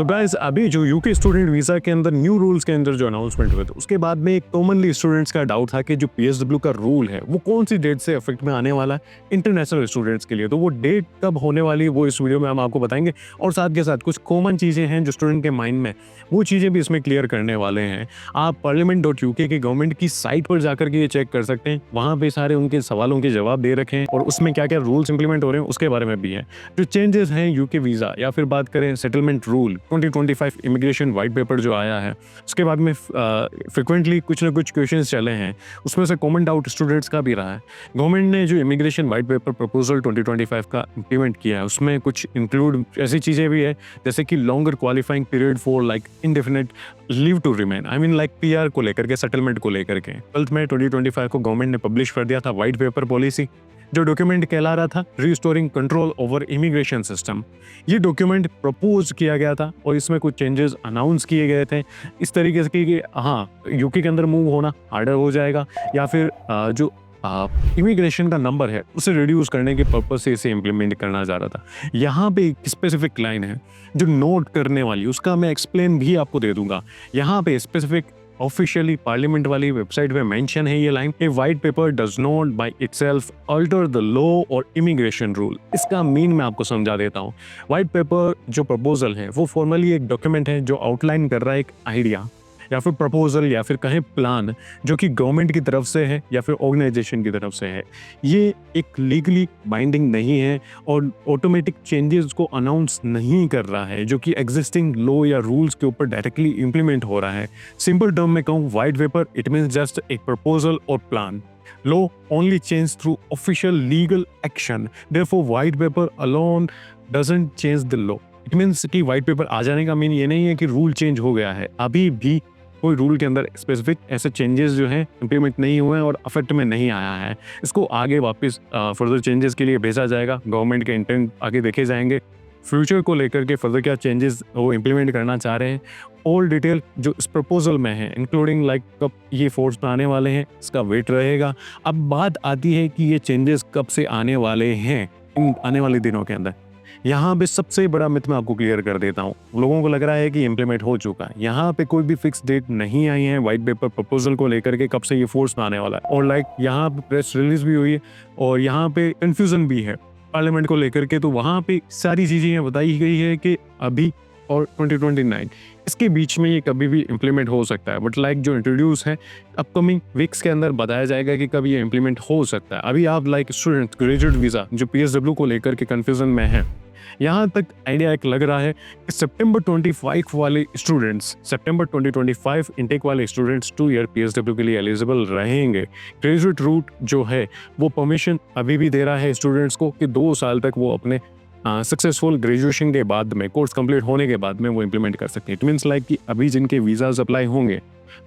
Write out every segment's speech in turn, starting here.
So guys, अभी जो UK student visa के अंदर न्यू रूल्स के अंदर जो अनाउंसमेंट हुए थे, उसके बाद में एक कॉमनली स्टूडेंट्स का डाउट था कि जो पीएसडब्ल्यू का रूल है वो कौन सी डेट से इफेक्ट में आने वाला है इंटरनेशनल स्टूडेंट्स के लिए। तो वो डेट कब होने वाली है वो इस वीडियो में हम आपको बताएंगे, और साथ के साथ कुछ कॉमन चीज़ें हैं जो स्टूडेंट के माइंड में, वो चीज़ें भी इसमें क्लियर करने वाले हैं। आप parliament.uk की गवर्नमेंट की साइट पर जाकर के ये चेक कर सकते हैं, वहाँ पे सारे उनके सवालों के जवाब दे रखे हैं और उसमें क्या क्या रूल्स इंप्लीमेंट हो रहे हैं उसके बारे में भी है। जो चेंजेस हैं यूके वीज़ा, या फिर बात करें settlement rule 2025 immigration white paper जो आया है, उसके बाद में फ्रिक्वेंटली कुछ ना कुछ क्वेश्चंस चले हैं, उसमें से कॉमन डाउट स्टूडेंट्स का भी रहा है। गवर्नमेंट ने जो इमिग्रेशन वाइट पेपर प्रपोजल 2025 का इम्प्लीमेंट किया है, उसमें कुछ इंक्लूड ऐसी चीज़ें भी है जैसे कि longer qualifying period for like indefinite leave to remain, I mean like PR को लेकर के, सेटलमेंट को लेकर के। 12 मई 2025 को गवर्नमेंट ने पब्लिश कर दिया था वाइट पेपर पॉलिसी, जो डॉक्यूमेंट कहला रहा था restoring control over immigration system. ये डॉक्यूमेंट प्रपोज किया गया था और इसमें कुछ चेंजेस अनाउंस किए गए थे इस तरीके से कि हाँ, यूके के अंदर मूव होना हार्डर हो जाएगा, या फिर जो इमिग्रेशन का नंबर है उसे रिड्यूस करने के पर्पज से इसे इम्प्लीमेंट करना जा रहा था। यहाँ पे एक स्पेसिफिक लाइन है जो नोट करने वाली, उसका मैं एक्सप्लेन भी आपको दे दूंगा। यहाँ पे स्पेसिफिक ऑफिशियली पार्लियामेंट वाली वेबसाइट पे मेंशन है ये line, A white paper does not by itself alter the law और इमिग्रेशन रूल। इसका मीन मैं आपको समझा देता हूँ। वाइट पेपर जो प्रपोजल है वो फॉर्मली एक डॉक्यूमेंट है जो आउटलाइन कर रहा है एक आइडिया या फिर प्रपोजल या फिर कहें प्लान, जो कि गवर्नमेंट की तरफ से है या फिर ऑर्गेनाइजेशन की तरफ से है। ये एक लीगली बाइंडिंग नहीं है और ऑटोमेटिक चेंजेस को अनाउंस नहीं कर रहा है, जो कि एग्जिस्टिंग लॉ या रूल्स के ऊपर डायरेक्टली इंप्लीमेंट हो रहा है। सिंपल टर्म में कहूँ, white paper it means just एक प्रपोजल और plan. Law only change through official legal action. Therefore, white paper alone doesn't change the law. It means कि white paper आ जाने का मीन ये नहीं है कि रूल चेंज हो गया है। अभी भी कोई रूल के अंदर स्पेसिफिक ऐसे चेंजेस जो हैं इंप्लीमेंट नहीं हुए हैं और अफेक्ट में नहीं आया है। इसको आगे वापस फर्दर चेंजेस के लिए भेजा जाएगा। गवर्नमेंट के इंटेंट आगे देखे जाएंगे, फ्यूचर को लेकर के फर्दर क्या चेंजेस वो इम्प्लीमेंट करना चाह रहे हैं। ऑल डिटेल जो इस प्रपोजल में है, इंक्लूडिंग लाइक कब ये फोर्स में आने वाले हैं, इसका वेट रहेगा। अब बात आती है कि ये चेंजेस कब से आने वाले हैं इन आने वाले दिनों के अंदर। यहाँ पे सबसे बड़ा मिथ मैं आपको क्लियर कर देता हूँ। लोगों को लग रहा है कि इम्प्लीमेंट हो चुका है, यहाँ पे कोई भी फिक्स डेट नहीं आई है वाइट पेपर प्रपोजल को लेकर के कब से ये फोर्स में आने वाला है। और लाइक यहाँ पे प्रेस रिलीज भी हुई है और यहाँ पे कंफ्यूजन भी है पार्लियामेंट को लेकर के, तो वहाँ पे सारी चीज़ें बताई गई है कि अभी और 2029 इसके बीच में ये कभी भी इम्प्लीमेंट हो सकता है। बट लाइक जो इंट्रोड्यूस है अपकमिंग वीक्स के अंदर बताया जाएगा कि कब ये इम्प्लीमेंट हो सकता है। अभी आप लाइक स्टूडेंट ग्रेजुएट वीज़ा जो पीएसडब्ल्यू को लेकर के कन्फ्यूजन में है, यहाँ तक आइडिया एक लग रहा है कि सितंबर 25 वाले स्टूडेंट्स, सितंबर 2025 इनटेक वाले स्टूडेंट्स 2 ईयर पीएसडब्ल्यू के लिए एलिजिबल रहेंगे। ग्रेजुएट रूट जो है वो परमिशन अभी भी दे रहा है स्टूडेंट्स को कि 2 साल तक वो अपने सक्सेसफुल ग्रेजुएशन के बाद में, कोर्स कंप्लीट होने के बाद में वो इम्प्लीमेंट कर सकते हैं। इट मीन्स लाइक कि अभी जिनके वीज़ाज अप्लाई होंगे,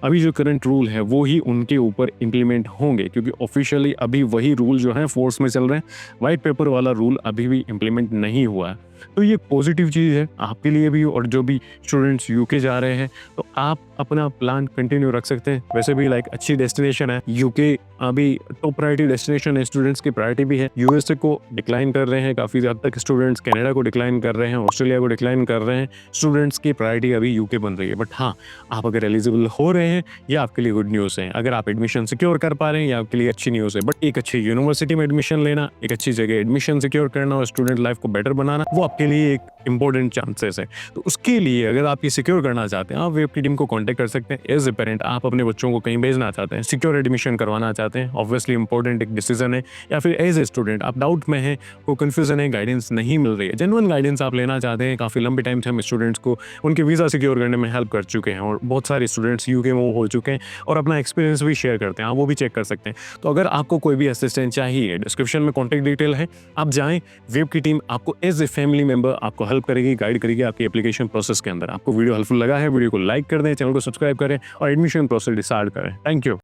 अभी जो करंट रूल है वो ही उनके ऊपर इम्प्लीमेंट होंगे, क्योंकि ऑफिशियली अभी वही रूल जो है फोर्स में चल रहे हैं। वाइट पेपर वाला रूल अभी भी इम्प्लीमेंट नहीं हुआ है। तो ये पॉजिटिव चीज़ है आपके लिए भी, और जो भी स्टूडेंट्स यूके जा रहे हैं तो आप अपना प्लान कंटिन्यू रख सकते हैं। वैसे भी लाइक अच्छी डेस्टिनेशन है यूके, अभी टॉप प्रायोरिटी डेस्टिनेशन है, स्टूडेंट्स की प्रायोरिटी भी है। यूएसए को डिक्लाइन कर रहे हैं काफ़ी हद तक स्टूडेंट्स, कनाडा को डिक्लाइन कर रहे हैं, ऑस्ट्रेलिया को डिक्लाइन कर रहे हैं। स्टूडेंट्स की प्रायोरिटी अभी यूके बन रही है। बट हाँ, आप अगर एलिजिबल हो रहे हैं, ये आपके लिए गुड न्यूज़ है। अगर आप एडमिशन सिक्योर कर पा रहे हैं, ये आपके लिए अच्छी न्यूज़ है। बट एक अच्छी यूनिवर्सिटी में एडमिशन लेना, एक अच्छी जगह एडमिशन सिक्योर करना और स्टूडेंट लाइफ को बेटर बनाना, वो आपके लिए एक इंपॉर्टेंट चांसेस है। तो उसके लिए अगर आप ये सिक्योर करना चाहते हैं, आप वेब की टीम को कांटेक्ट कर सकते हैं। एज ए पेरेंट आप अपने बच्चों को कहीं भेजना चाहते हैं, सिक्योर एडमिशन करवाना चाहते हैं, ऑब्वियसली इंपॉर्टेंट एक डिसीजन है। या फिर एज ए स्टूडेंट आप डाउट में हैं, कोई कन्फ्यूजन है, गाइडेंस नहीं मिल रही है, जेन्युइन गाइडेंस आप लेना चाहते हैं। काफ़ी लंबे टाइम से हम स्टूडेंट्स को उनके वीज़ा सिक्योर करने में हेल्प कर चुके हैं और बहुत सारे स्टूडेंट्स यूके मूव हो चुके हैं और अपना एक्सपीरियंस भी शेयर करते हैं, आप वो भी चेक कर सकते हैं। तो अगर आपको कोई भी असिस्टेंट चाहिए, डिस्क्रिप्शन में कॉन्टैक्ट डिटेल है, आप जाएँ। वेब की टीम आपको एज ए फैमिली मेंबर आपको हेल्प करेगी, गाइड करेगी आपकी एप्लीकेशन प्रोसेस के अंदर। आपको वीडियो हेल्पफुल लगा है, वीडियो को लाइक कर दें, चैनल को सब्सक्राइब करें और एडमिशन प्रोसेस डिसाइड करें। Thank you.